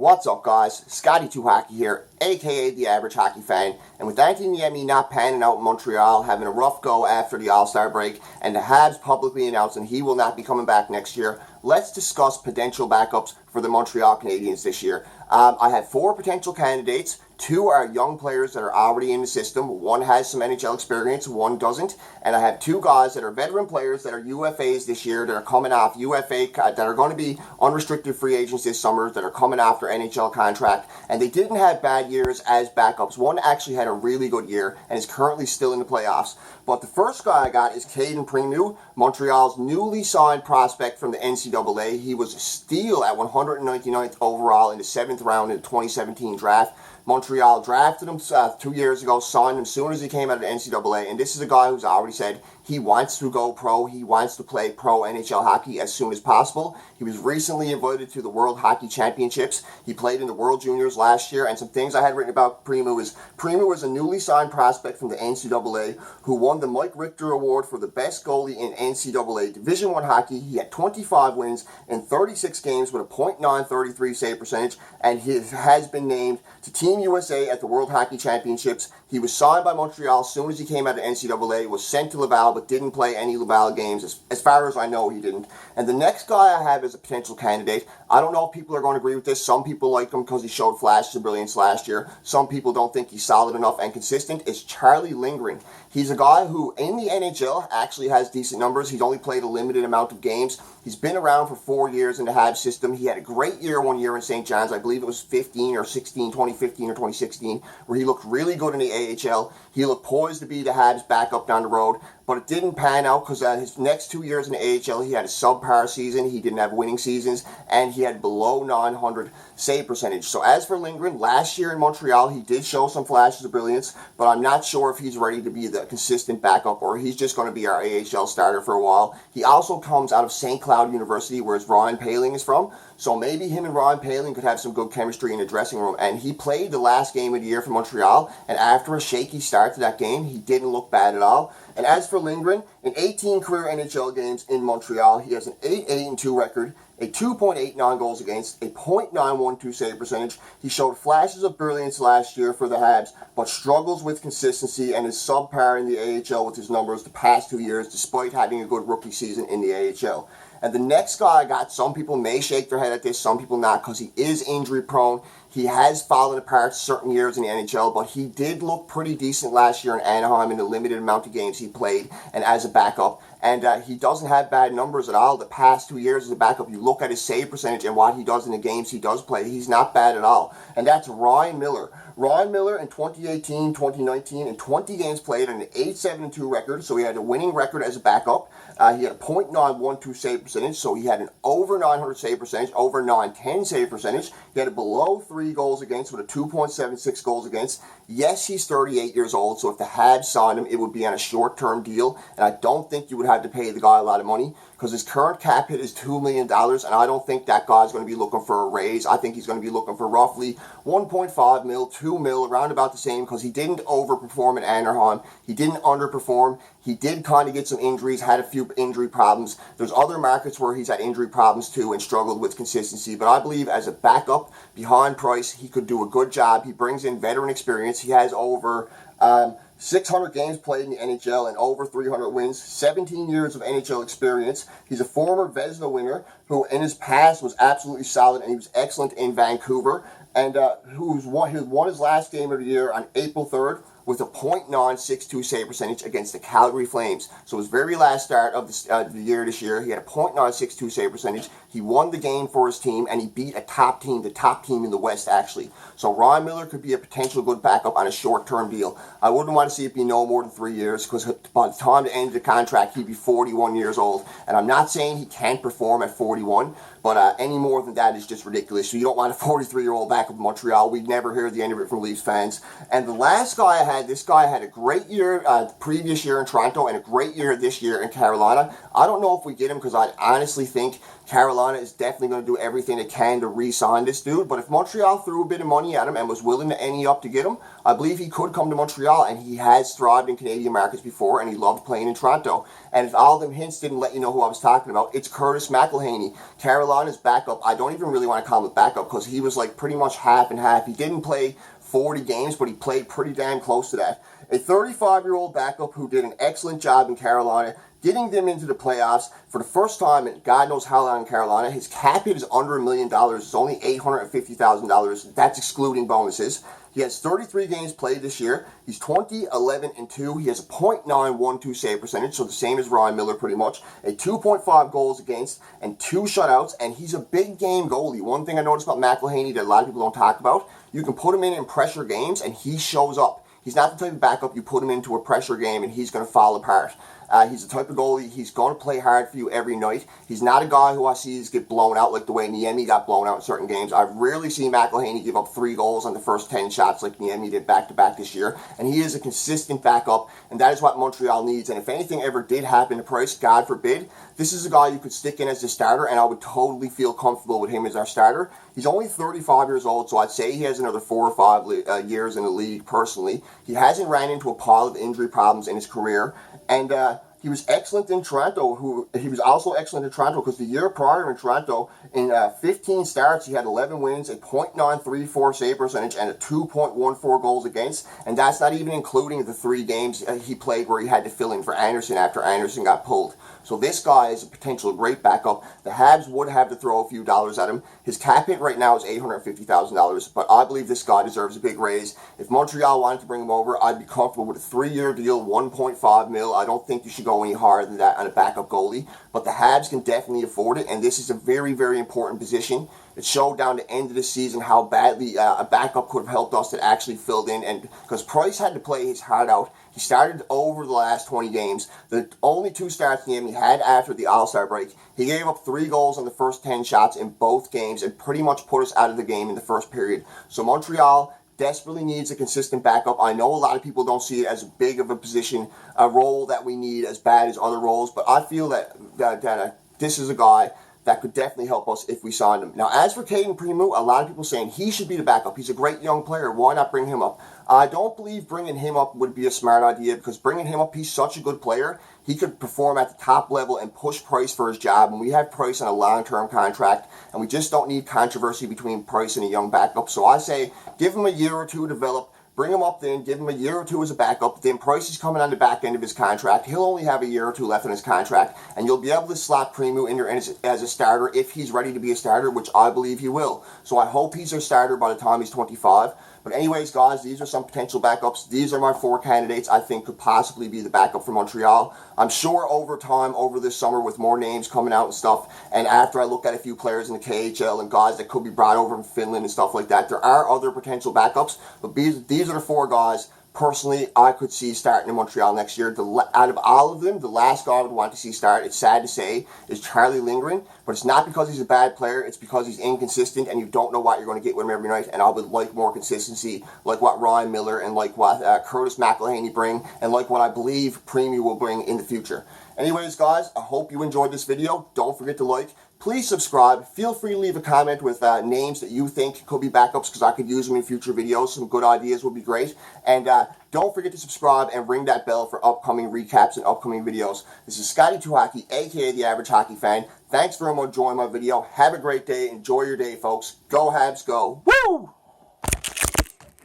What's up, guys? Scotty2 Hockey here, aka the average hockey fan, and with Anthony Niemi not panning out in Montreal, having a rough go after the All-Star break, and the Habs publicly announcing he will not be coming back next year, let's discuss potential backups for the Montreal Canadiens this year. I have 4 potential candidates. 2 are young players that are already in the system. 1 has some NHL experience, 1 doesn't. And I have 2 guys that are veteran players that are UFAs this year, that are coming off UFA, that are going to be unrestricted free agents this summer, that are coming off their NHL contract. And they didn't have bad years as backups. 1 actually had a really good year and is currently still in the playoffs. But the first guy I got is Cayden Primeau, Montreal's newly signed prospect from the NCAA. He was a steal at 199th overall in the 7th round in the 2017 draft. Montreal drafted him 2 years ago, signed him as soon as he came out of the NCAA, and this is a guy who's already said he wants to go pro, he wants to play pro NHL hockey as soon as possible. He was recently invited to the World Hockey Championships. He played in the World Juniors last year, and some things I had written about Primeau is a newly signed prospect from the NCAA who won the Mike Richter Award for the best goalie in NCAA Division I hockey. He had 25 wins in 36 games with a .933 save percentage, and he has been named to Team USA at the World Hockey Championships. He was signed by Montreal as soon as he came out of NCAA, was sent to Laval, but didn't play any Laval games. As far as I know, he didn't. And the next guy I have as a potential candidate, I don't know if people are going to agree with this. Some people like him because he showed flashes of brilliance last year. Some people don't think he's solid enough and consistent. Is Charlie Lindgren. He's a guy who, in the NHL, actually has decent numbers. He's only played a limited amount of games. He's been around for 4 years in the Habs system. He had a great year one year in St. John's. I believe it was 2015 or 2016, where he looked really good in the AHL. He looked poised to be the Habs backup down the road, but it didn't pan out because his next 2 years in the AHL, he had a subpar season. He didn't have winning seasons, and he had below 900 save percentage. So as for Lindgren, last year in Montreal, he did show some flashes of brilliance, but I'm not sure if he's ready to be the consistent backup or he's just going to be our AHL starter for a while. He also comes out of St. Cloud University, where Ryan Poehling is from, so maybe him and Ryan Poehling could have some good chemistry in the dressing room. And he played the last game of the year for Montreal, and after a shaky start to that game, he didn't look bad at all. And as for Lindgren, in 18 career NHL games in Montreal, he has an 8-8-2 record, a 2.89 goals against, a .912 save percentage. He showed flashes of brilliance last year for the Habs, but struggles with consistency and is subpar in the AHL with his numbers the past 2 years, despite having a good rookie season in the AHL. And the next guy I got, some people may shake their head at this, some people not, because he is injury prone. He has fallen apart certain years in the NHL, but he did look pretty decent last year in Anaheim in the limited amount of games he played and as a backup. And he doesn't have bad numbers at all. The past 2 years as a backup, you look at his save percentage and what he does in the games he does play, he's not bad at all. And that's Ryan Miller. Ryan Miller in 2018, 2019, in 20 games played on an 8-7-2 record, so he had a winning record as a backup. He had a .912 save percentage, so he had an over 900 save percentage, over 910 save percentage. He had a below 3 goals against with a 2.76 goals against. Yes, he's 38 years old, so if the Habs signed him, it would be on a short-term deal, and I don't think you would have to pay the guy a lot of money, because his current cap hit is $2 million, and I don't think that guy's going to be looking for a raise. I think he's going to be looking for roughly 1.5 mil, 2 mil, around about the same, because he didn't overperform in Anaheim. He didn't underperform. He did kind of get some injuries, had a few injury problems. There's other markets where he's had injury problems too and struggled with consistency, but I believe as a backup behind Price, he could do a good job. He brings in veteran experience. He has over 600 games played in the NHL and over 300 wins, 17 years of NHL experience. He's a former Vezina winner who in his past was absolutely solid, and he was excellent in Vancouver, and who won his last game of the year on April 3rd with a .962 save percentage against the Calgary Flames. So his very last start of the year this year, he had a .962 save percentage. He won the game for his team, and he beat a top team, the top team in the West, actually. So Ryan Miller could be a potential good backup on a short-term deal. I wouldn't want to see it be no more than 3 years, because by the time the end of the contract, he'd be 41 years old. And I'm not saying he can't perform at 41, but any more than that is just ridiculous. So you don't want a 43-year-old backup in Montreal. We'd never hear the end of it from Leafs fans. And the last guy I had, this guy had a great year the previous year in Toronto and a great year this year in Carolina. I don't know if we get him, because I honestly think Carolina is definitely going to do everything they can to re-sign this dude. But if Montreal threw a bit of money at him and was willing to ante up to get him, I believe he could come to Montreal, and he has thrived in Canadian markets before, and he loved playing in Toronto. And if all them hints didn't let you know who I was talking about, it's Curtis McElhaney. Carolina Carolina's backup, I don't even really want to call him a backup because he was like pretty much half and half. He didn't play 40 games, but he played pretty damn close to that. A 35-year-old backup who did an excellent job in Carolina, getting them into the playoffs for the first time in God knows how long in Carolina. His cap hit is under $1 million. It's only $850,000. That's excluding bonuses. He has 33 games played this year. He's 20, 11, and 2. He has a .912 save percentage, so the same as Ryan Miller pretty much. A 2.5 goals against and 2 shutouts, and he's a big game goalie. One thing I noticed about McElhaney that a lot of people don't talk about, you can put him in pressure games, and he shows up. He's not the type of backup you put him into a pressure game and he's going to fall apart. He's the type of goalie, he's going to play hard for you every night. He's not a guy who I see get blown out like the way Niemi got blown out in certain games. I've rarely seen McElhaney give up 3 goals on the first 10 shots like Niemi did back-to-back this year. And he is a consistent backup, and that is what Montreal needs. And if anything ever did happen to Price, God forbid, this is a guy you could stick in as the starter, and I would totally feel comfortable with him as our starter. He's only 35 years old, so I'd say he has another 4 or 5 years in the league personally. He hasn't ran into a pile of injury problems in his career, and he was excellent in Toronto. He was also excellent in Toronto because the year prior in Toronto, in 15 starts, he had 11 wins, a .934 save percentage, and a 2.14 goals against. And that's not even including the 3 games he played where he had to fill in for Anderson after Anderson got pulled. So this guy is a potential great backup. The Habs would have to throw a few dollars at him. His cap hit right now is $850,000, but I believe this guy deserves a big raise. If Montreal wanted to bring him over, I'd be comfortable with a 3-year deal, $1.5 million. I don't think you should go any higher than that on a backup goalie, but the Habs can definitely afford it, and this is a very, very important position. It showed down the end of the season how badly a backup could have helped us that actually filled in, and because Price had to play his heart out. He started over the last 20 games. The only 2 starts in the game he had after the All-Star break. He gave up 3 goals on the first 10 shots in both games and pretty much put us out of the game in the first period. So Montreal desperately needs a consistent backup. I know a lot of people don't see it as big of a position, a role that we need as bad as other roles, but I feel that this is a guy that could definitely help us if we signed him. Now, as for Caden Primo, a lot of people saying he should be the backup. He's a great young player. Why not bring him up? I don't believe bringing him up would be a smart idea because bringing him up, he's such a good player. He could perform at the top level and push Price for his job. And we have Price on a long-term contract, and we just don't need controversy between Price and a young backup. So I say give him a year or 2 to develop. Bring him up then, give him a year or 2 as a backup. Then Price is coming on the back end of his contract. He'll only have a year or 2 left in his contract, and you'll be able to slot Primo in there as a starter if he's ready to be a starter, which I believe he will. So I hope he's a starter by the time he's 25. But anyways, guys, these are some potential backups. These are my 4 candidates I think could possibly be the backup for Montreal. I'm sure over time, over this summer, with more names coming out and stuff, and after I look at a few players in the KHL and guys that could be brought over from Finland and stuff like that, there are other potential backups, but these are the 4 guys personally I could see starting in Montreal next year. Out of all of them, the last guy I would want to see start, it's sad to say, is Charlie Lindgren, but it's not because he's a bad player, it's because he's inconsistent and you don't know what you're going to get with him every night, and I would like more consistency, like what Ryan Miller and like what Curtis McElhaney bring, and like what I believe Primo will bring in the future. Anyways, guys, I hope you enjoyed this video. Don't forget to like. Please subscribe. Feel free to leave a comment with names that you think could be backups because I could use them in future videos. Some good ideas would be great. And don't forget to subscribe and ring that bell for upcoming recaps and upcoming videos. This is Scotty2Hockey, a.k.a. The Average Hockey Fan. Thanks for enjoying my video. Have a great day. Enjoy your day, folks. Go Habs, go. Woo!